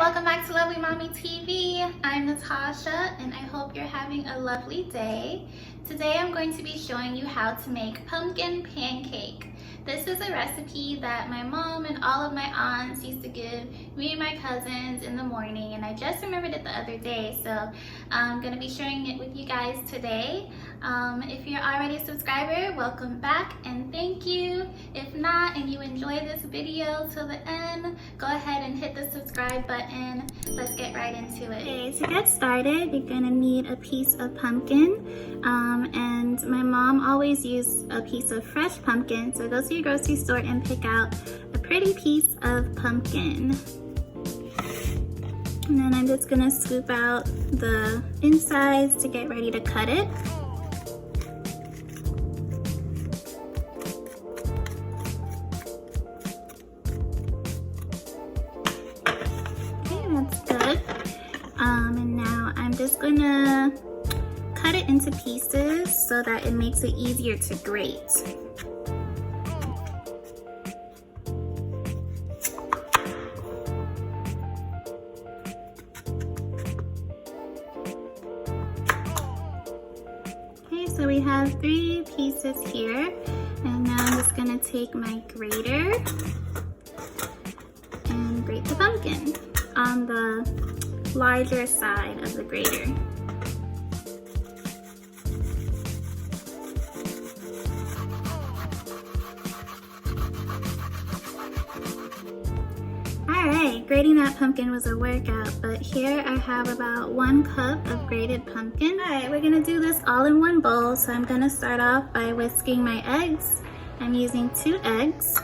welcome back to Lovely Mommy TV. I'm Natasha and I hope you're having a lovely day. Today I'm going to be showing you how to make pumpkin pancake. This is a recipe that my mom and all of my aunts used to give me and my cousins in the morning, and I just remembered it the other day, so I'm going to be sharing it with you guys today. If you're already a subscriber, welcome back and thank you. If not and you enjoy this video till the end, go ahead and hit the subscribe button. Let's get right into it. Okay, to get started, you're going to need a piece of pumpkin, and my mom always used a piece of fresh pumpkin, so go to your grocery store and pick out a pretty piece of pumpkin. And then I'm just going to scoop out the insides to get ready to cut it. That's good. And now I'm just gonna cut it into pieces so that it makes it easier to grate. Okay, so we have 3 pieces here, and now I'm just gonna take my grater and grate the pumpkin on the larger side of the grater. Alright, grating that pumpkin was a workout, but here I have about 1 cup of grated pumpkin. Alright, we're gonna do this all in one bowl, so I'm gonna start off by whisking my eggs. I'm using 2 eggs.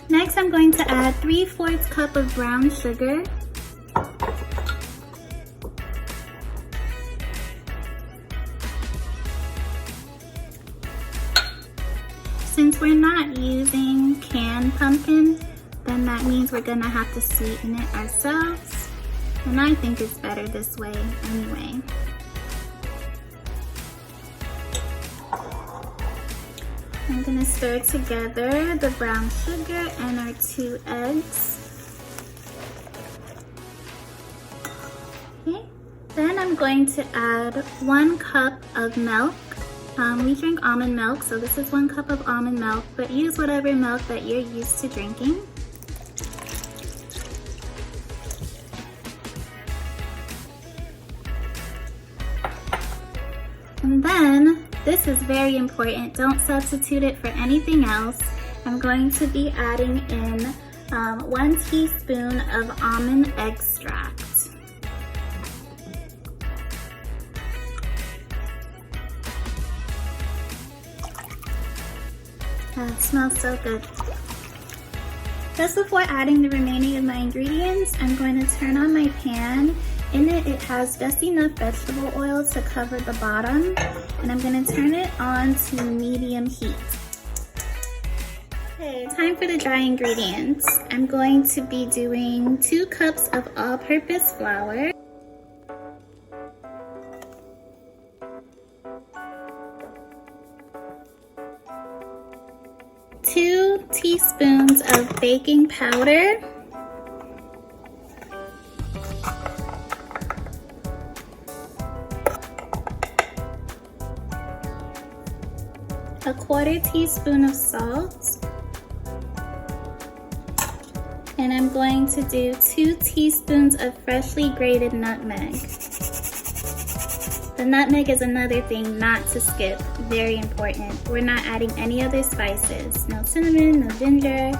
Next, I'm going to add 3/4 cup of brown sugar. Since we're not using canned pumpkin, then that means we're gonna have to sweeten it ourselves. And I think it's better this way anyway. I'm gonna stir together the brown sugar and our 2 eggs. Okay, then I'm going to add 1 cup of milk. We drink almond milk, so this is 1 cup of almond milk, but use whatever milk that you're used to drinking. And then, this is very important, don't substitute it for anything else. I'm going to be adding in 1 teaspoon of almond extract. It smells so good. Just before adding the remaining of my ingredients, I'm going to turn on my pan. In it, it has just enough vegetable oil to cover the bottom, and I'm going to turn it on to medium heat. Okay, time for the dry ingredients. I'm going to be doing 2 cups of all-purpose flour, 2 teaspoons of baking powder, 1/4 teaspoon of salt, and I'm going to do 2 teaspoons of freshly grated nutmeg. The nutmeg is another thing not to skip, very important. We're not adding any other spices. No cinnamon, no ginger,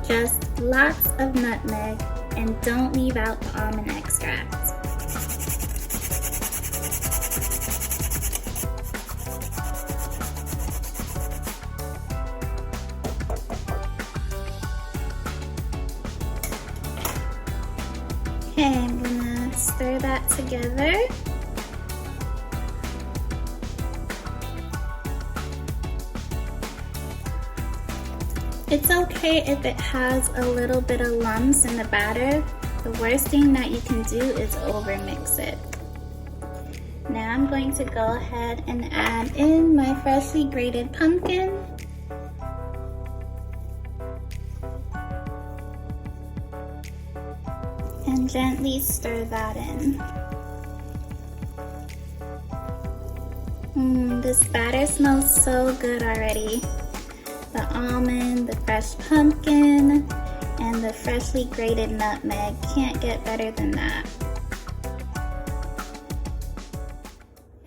just lots of nutmeg, and don't leave out the almond extract. Okay, I'm gonna stir that together. It's okay if it has a little bit of lumps in the batter. The worst thing that you can do is over mix it. Now I'm going to go ahead and add in my freshly grated pumpkin. And gently stir that in. This batter smells so good already. The almond, the fresh pumpkin, and the freshly grated nutmeg. Can't get better than that.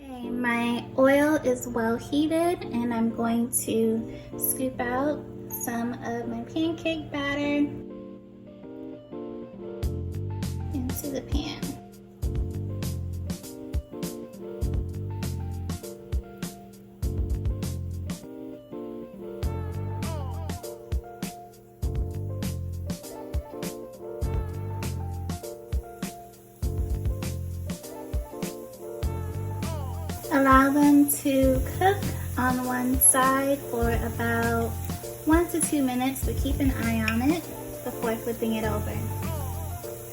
Okay, my oil is well heated and I'm going to scoop out some of my pancake batter into the pan. Allow them to cook on one side for about 1 to 2 minutes, but keep an eye on it before flipping it over.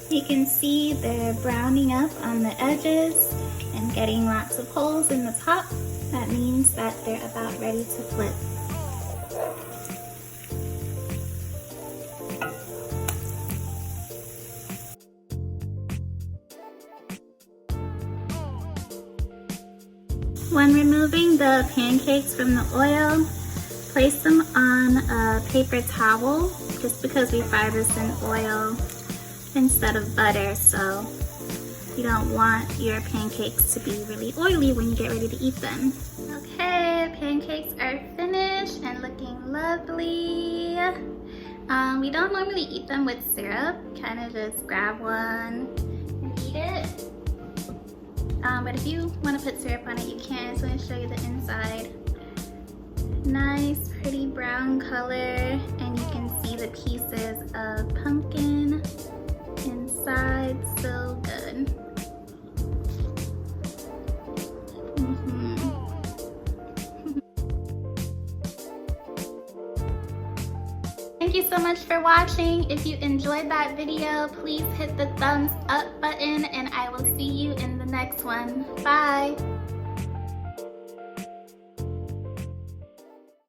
You can see they're browning up on the edges and getting lots of holes in the top. That means that they're about ready to flip. When removing the pancakes from the oil, place them on a paper towel, just because we fry this in oil instead of butter, so you don't want your pancakes to be really oily when you get ready to eat them. Okay, pancakes are finished and looking lovely. We don't normally eat them with syrup, kind of just grab one and eat it. But if you want to put syrup on it, you can. So I'm going to show you the inside. Nice, pretty brown color, and you can see the pieces of pumpkin inside. So good. Thank you so much for watching. If you enjoyed that video, please hit the thumbs up button and I will see you in the next one. Bye.